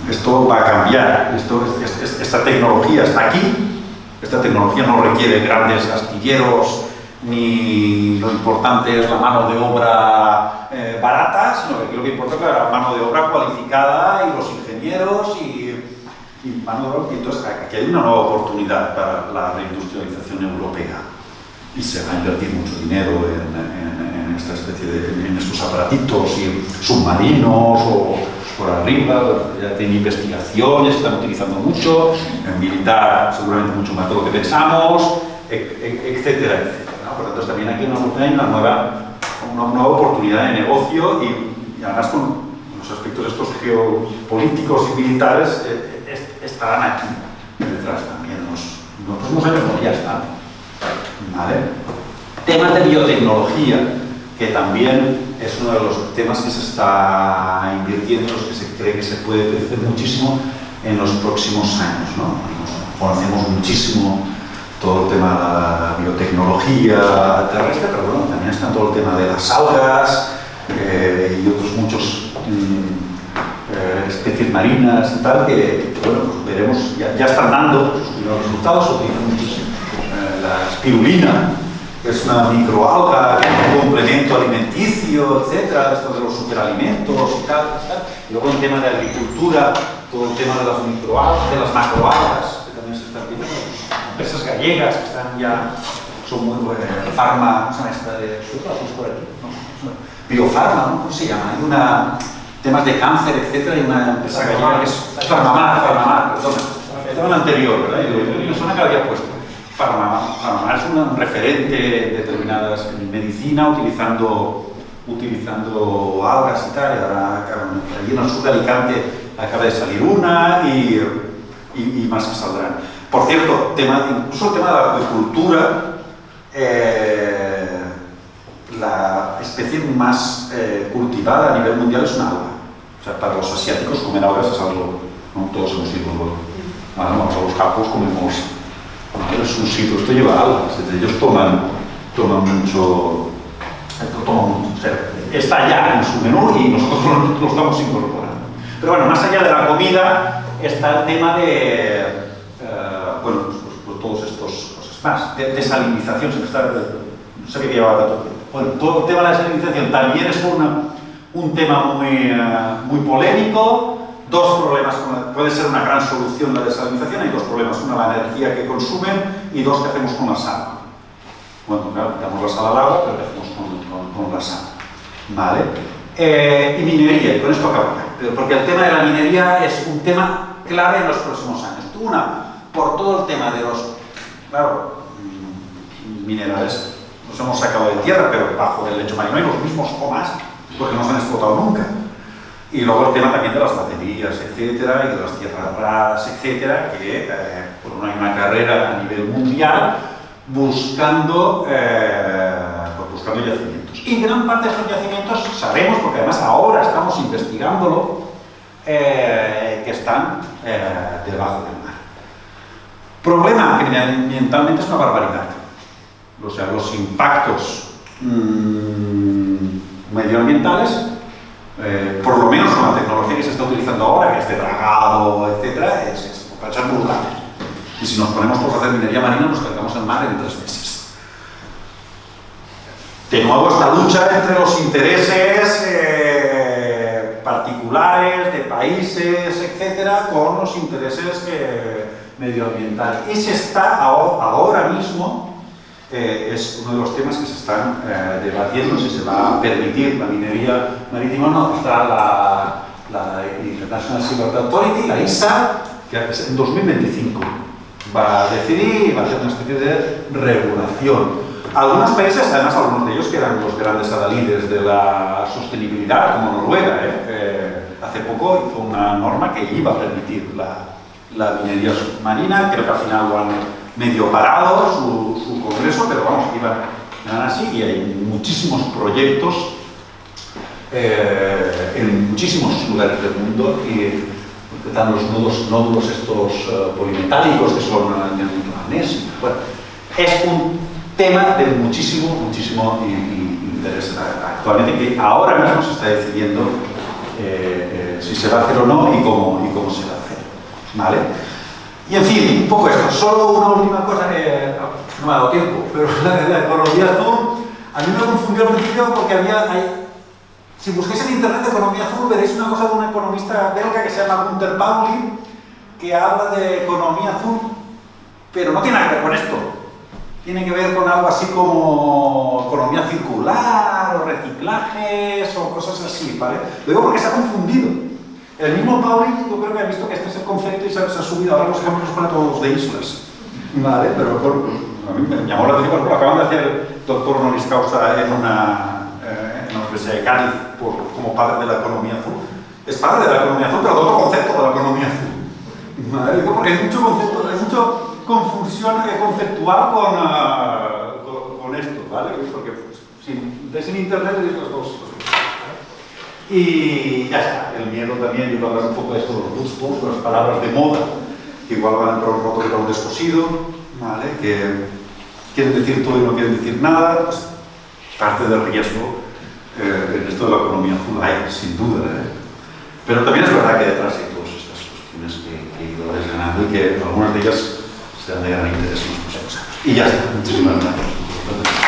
Esto va a cambiar, esta tecnología está aquí, esta tecnología no requiere grandes astilleros, ni lo importante es la mano de obra barata, sino que aquí lo que importa es la mano de obra cualificada y los ingenieros y mano de obra. Y entonces aquí hay una nueva oportunidad para la reindustrialización europea y se va a invertir mucho dinero en esta especie en estos aparatitos y submarinos o por arriba, ya tiene investigaciones, se están utilizando mucho, en militar seguramente mucho más de lo que pensamos, etcétera, etcétera, ¿no? Por lo tanto, también aquí hay una nueva oportunidad de negocio y además con los aspectos estos geopolíticos y militares estarán aquí detrás también. En los próximos años ya están. ¿Vale? Temas de biotecnología, que también es uno de los temas que se está invirtiendo, los que se cree que se puede crecer muchísimo en los próximos años, ¿no? Conocemos muchísimo todo el tema de la biotecnología terrestre, pero bueno, también está todo el tema de las algas y otros muchos especies marinas y tal, que bueno, pues veremos, ya están dando sus primeros resultados. Utilizamos la espirulina, que es una microalga, que es un complemento alimenticio, etcétera, esto de los superalimentos y tal. Y luego en tema de agricultura, todo el tema de las microalgas, de las macroalgas, que también se están viendo. Empresas gallegas que están ya, son muy buenas. Farma, ¿cómo se llama esta de por aquí? No, Biofarma, ¿no? ¿Cómo se llama? Hay temas de cáncer, etcétera, y una empresa gallega que es Farmamar, perdona. Estaba en el anterior, ¿verdad? Y me suena que había puesto. Farmamar es un referente en determinadas medicina utilizando algas y tal. Y ahora, allí en el sur de Alicante acaba de salir una y más que saldrán. Por cierto, incluso el tema de la acuicultura, la especie más cultivada a nivel mundial es una alga. O sea, para los asiáticos comer algas es algo, ¿no? Todos hemos ido, vamos a los japos, comemos el sushi, esto lleva algas, ellos toman mucho, o sea, está ya en su menú y nosotros lo estamos incorporando. Pero bueno, más allá de la comida está el tema de, bueno, pues todos estos cosas más, de desalinización, no sé qué llevaba todo. Bueno, todo el tema de la desalinización también es un tema muy polémico. Dos problemas, puede ser una gran solución la desalinización, hay dos problemas, una la energía que consumen y dos, ¿qué hacemos con la sal? Bueno, claro, damos la sal al agua, pero ¿qué hacemos con la sal? ¿Vale? Y minería, y con esto acabo ya, porque el tema de la minería es un tema clave en los próximos años. Una, por todo el tema de los, claro, minerales, los hemos sacado de tierra, pero bajo del lecho marino hay los mismos o más, porque no se han explotado nunca. Y luego el tema también de las baterías, etcétera, y de las tierras raras, etcétera, que hay una carrera a nivel mundial buscando yacimientos. Y gran parte de estos yacimientos sabemos, porque además ahora estamos investigándolo, que están debajo del mar. Problema que ambientalmente es una barbaridad. O sea, los impactos medioambientales, por lo menos con la tecnología que se está utilizando ahora, que es de dragado, etcétera, es brutal. Y si nos ponemos a hacer minería marina, nos cargamos el mar en 3 meses. De nuevo, esta lucha entre los intereses particulares, de países, etcétera, con los intereses medioambientales. Y se está ahora mismo, es uno de los temas que se están debatiendo, si se va a permitir la minería marítima o no. Está la International Seabed Authority, la ISA, que en 2025 va a decidir y va a hacer una especie de regulación. Algunos países, además algunos de ellos que eran los grandes adalides de la sostenibilidad, como Noruega, hace poco hizo una norma que iba a permitir la minería submarina. Creo que al final lo han medio parado su congreso, pero vamos, iban así, y hay muchísimos proyectos en muchísimos lugares del mundo, y están los nódulos estos polimetálicos que son manganeso. Bueno, es un tema de muchísimo interés actualmente, que ahora mismo se está decidiendo si se va a hacer o no y cómo se va a hacer, ¿vale? Y en fin, un poco esto. Solo una última cosa que no me ha dado tiempo, pero la economía azul a mí me confundió al principio porque si busquéis en internet economía azul veréis una cosa de un economista belga que se llama Gunther Pauli, que habla de economía azul, pero no tiene nada que ver con esto. Tiene que ver con algo así como economía circular o reciclajes o cosas así, ¿vale? Lo digo porque se ha confundido. El mismo Pauli, yo creo que ha visto que este es el concepto y se ha subido. Ahora los ejemplos los pone todos de islas, ¿vale? Pero a mí me llamó la atención porque lo acaban de hacer doctor honoris causa en la Universidad de Cádiz como padre de la economía azul. Es padre de la economía azul, pero de otro concepto de la economía azul, ¿vale? Digo porque hay mucho concepto, hay mucho confusión conceptual con esto, ¿vale? Porque si ves en internet veis las dos. Y ya está, el miedo también, yo voy a hablar un poco de esto, los buzzwords, las palabras de moda, que igual van a un roto y un descosido, ¿vale? Que quieren decir todo y no quieren decir nada, pues parte del riesgo en esto de la economía azul hay, sin duda, Pero también es verdad que detrás hay todas estas cuestiones que he ido desgranando y que algunas de ellas se han de gran interés en los próximos años. Y ya está, muchísimas gracias.